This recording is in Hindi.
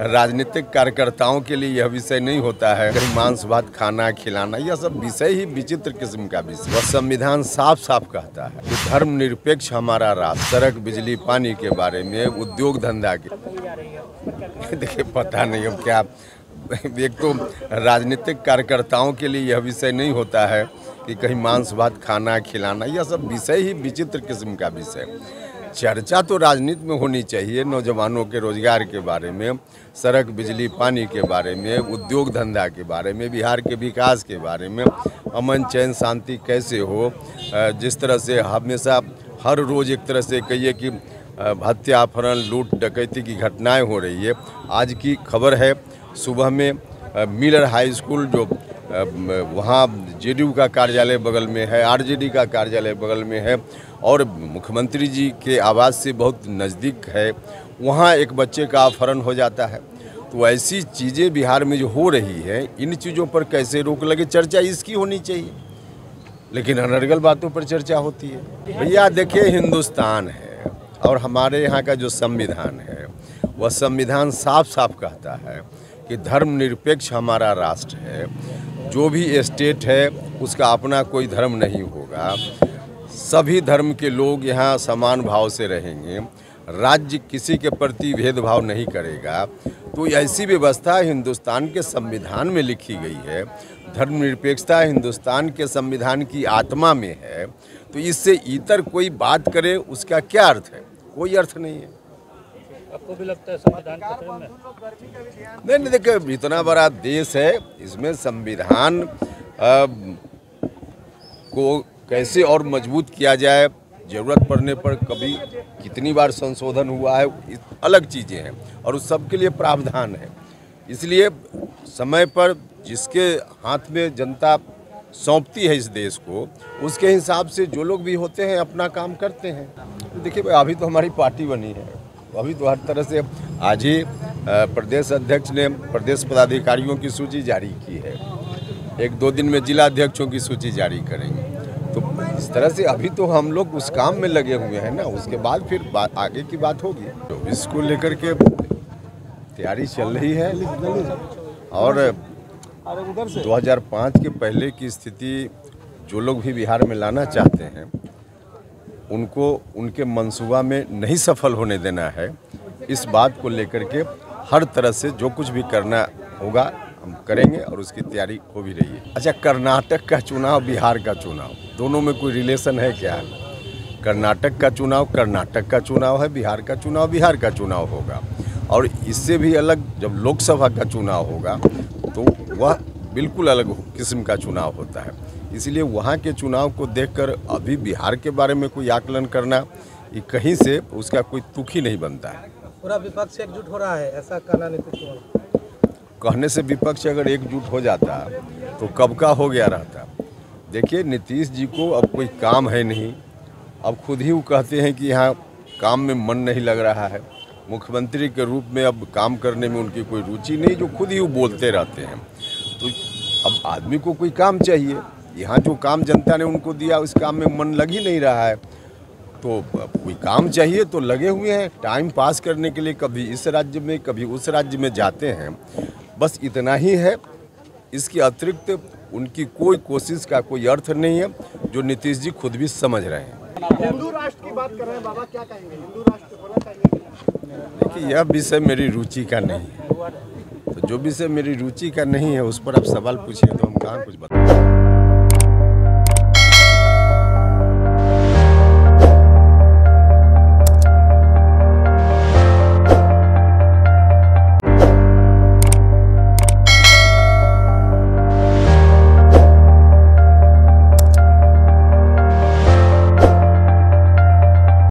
राजनीतिक कार्यकर्ताओं के लिए यह विषय नहीं होता है कहीं मांस भात खाना खिलाना, यह सब विषय ही विचित्र किस्म का विषय। वह संविधान साफ साफ कहता है कि धर्मनिरपेक्ष हमारा राष्ट्र, सड़क बिजली पानी के बारे में, उद्योग धंधा के देखिए पता नहीं अब क्या। एक तो राजनीतिक कार्यकर्ताओं के लिए यह विषय नहीं होता है कि कहीं मांस भात खाना खिलाना, यह सब विषय ही विचित्र किस्म का विषय। चर्चा तो राजनीति में होनी चाहिए, नौजवानों के रोजगार के बारे में, सड़क बिजली पानी के बारे में, उद्योग धंधा के बारे में, बिहार के विकास के बारे में, अमन चैन शांति कैसे हो। जिस तरह से हमेशा हर रोज़ एक तरह से कहिए कि हत्या अपहरण लूट डकैती की घटनाएं हो रही है। आज की खबर है सुबह में मिलर हाई स्कूल जो वहाँ जेडीयू का कार्यालय बगल में है, आरजेडी का कार्यालय बगल में है और मुख्यमंत्री जी के आवास से बहुत नज़दीक है, वहाँ एक बच्चे का अपहरण हो जाता है। तो ऐसी चीज़ें बिहार में जो हो रही है, इन चीज़ों पर कैसे रोक लगे, चर्चा इसकी होनी चाहिए, लेकिन अनर्गल बातों पर चर्चा होती है। भैया देखिए, हिंदुस्तान है और हमारे यहाँ का जो संविधान है वह संविधान साफ साफ कहता है कि धर्मनिरपेक्ष हमारा राष्ट्र है। जो भी स्टेट है उसका अपना कोई धर्म नहीं होगा, सभी धर्म के लोग यहाँ समान भाव से रहेंगे, राज्य किसी के प्रति भेदभाव नहीं करेगा। तो ऐसी व्यवस्था हिंदुस्तान के संविधान में लिखी गई है। धर्मनिरपेक्षता हिंदुस्तान के संविधान की आत्मा में है, तो इससे इतर कोई बात करे उसका क्या अर्थ है? कोई अर्थ नहीं है। आपको भी लगता है संविधान खतरे में? नहीं, देखिए इतना बड़ा देश है, इसमें संविधान को कैसे और मजबूत किया जाए, ज़रूरत पड़ने पर कभी कितनी बार संशोधन हुआ है, अलग चीज़ें हैं और उस सब के लिए प्रावधान है। इसलिए समय पर जिसके हाथ में जनता सौंपती है इस देश को, उसके हिसाब से जो लोग भी होते हैं अपना काम करते हैं। देखिए भाई, अभी तो हमारी पार्टी बनी है, अभी तो हर तरह से आज ही प्रदेश अध्यक्ष ने प्रदेश पदाधिकारियों की सूची जारी की है, 1-2 दिन में जिला अध्यक्षों की सूची जारी करेंगे। तो इस तरह से अभी तो हम लोग उस काम में लगे हुए हैं ना, उसके बाद फिर आगे की बात होगी। तो इसको लेकर के तैयारी चल रही है और 2005 के पहले की स्थिति जो लोग भी बिहार में लाना चाहते हैं उनको उनके मंसूबा में नहीं सफल होने देना है। इस बात को लेकर के हर तरह से जो कुछ भी करना होगा हम करेंगे और उसकी तैयारी हो भी रही है। अच्छा, कर्नाटक का चुनाव बिहार का चुनाव, दोनों में कोई रिलेशन है क्या? कर्नाटक का चुनाव कर्नाटक का चुनाव है, बिहार का चुनाव बिहार का चुनाव होगा। और इससे भी अलग जब लोकसभा का चुनाव होगा तो वह बिल्कुल अलग किस्म का चुनाव होता है। इसलिए वहाँ के चुनाव को देखकर अभी बिहार के बारे में कोई आकलन करना, ये कहीं से उसका कोई तुक ही नहीं बनता है। पूरा विपक्ष एकजुट हो रहा है, ऐसा कहना नीतीश कुमार। कहने से विपक्ष अगर एकजुट हो जाता तो कब का हो गया रहता। देखिए, नीतीश जी को अब कोई काम है नहीं, अब खुद ही वो कहते हैं कि यहाँ काम में मन नहीं लग रहा है, मुख्यमंत्री के रूप में अब काम करने में उनकी कोई रुचि नहीं, जो खुद ही वो बोलते रहते हैं। तो अब आदमी को कोई काम चाहिए, यहाँ जो काम जनता ने उनको दिया उस काम में मन लग ही नहीं रहा है, तो कोई काम चाहिए तो लगे हुए हैं टाइम पास करने के लिए, कभी इस राज्य में कभी उस राज्य में जाते हैं, बस इतना ही है। इसके अतिरिक्त उनकी कोई कोशिश का कोई अर्थ नहीं है, जो नीतीश जी खुद भी समझ रहे हैं। हिंदू राष्ट्र की बात कर रहे हैं बाबा, क्या कहेंगे? हिंदू राष्ट्र होना चाहिए? देखिए, यह विषय मेरी रुचि का नहीं है, तो जो विषय मेरी रुचि का नहीं है उस पर आप सवाल पूछिए तो हम कहाँ कुछ बता